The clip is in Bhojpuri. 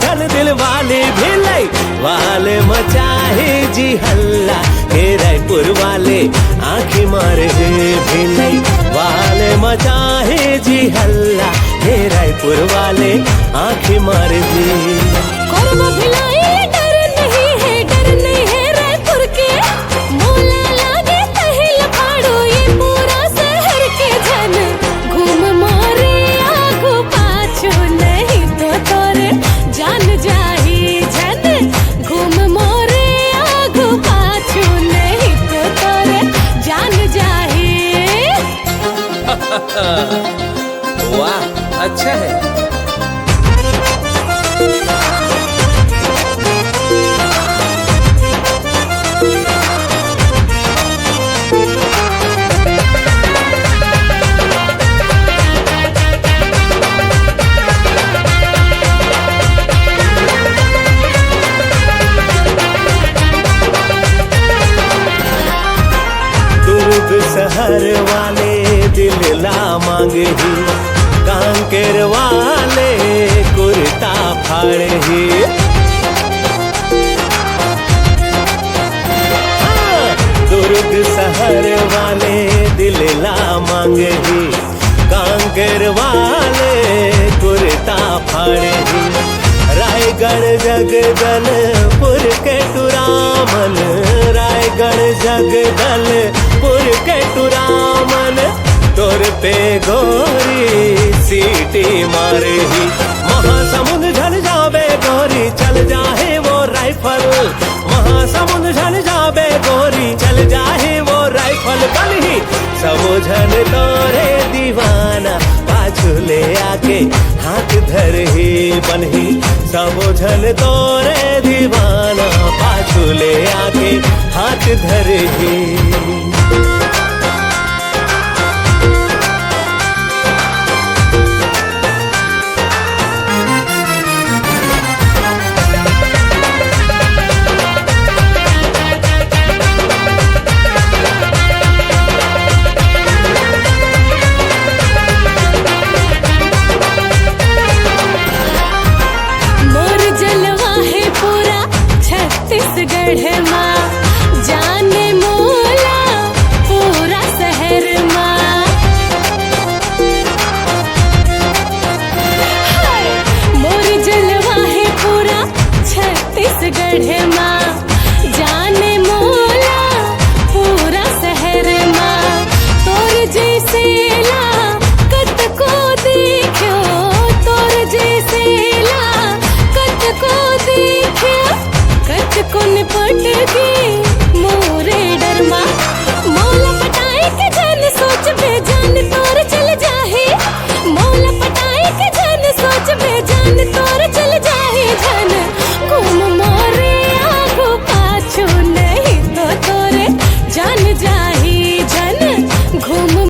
धन दिल वाले भिलई वाले मचाहे जी हल्ला हे रायपुर वाले आँखी मारे भिलई वाले मचाहे जी हल्ला हे रायपुर वाले आँखी मारे कोरमा भिलाई डर नहीं है रायपुर के मोला लागे तहिल फाड़ो ये पूरा शहर के जन घूम मारे आगू पाछू नहीं तो तोरे जान जाही जन घूम मारे आगू पाछू नहीं तो तोरे जान जाही। वाह अच्छा है। शहर वाले दिल ला मांगे ही कांकेर वाले कुर्ता फाड़े ही दुर्ग शहर वाले दिल ला मांगे ही कांकेर वाले कुर्ता फाड़े ही रायगढ़ जगदलपुर के टुरामन रायगढ़ जगदलपुर के टुरामन तोर पे गोरी सीटी मारे ही महासमुंद झल जावे गोरी चल जाहे वो राइफल महासमुंद झल जावे गोरी चल जाहे वो राइफल बल ही सबो झन तोरे दीवाना पाछू ले आके हाथ धर ही बनही सबो झन तोरे दीवाना पाछू ले आके हाथ धर ही। छत्तीसगढ़ माँ जाने मोला पूरा शहर माँ मोर जलवा है पूरा छत्तीसगढ़ माँ जाने मोला पूरा शहर माँ तोर जैसे ला कत को देखो तोर जैसे ला कत को देखो कत को निपट गई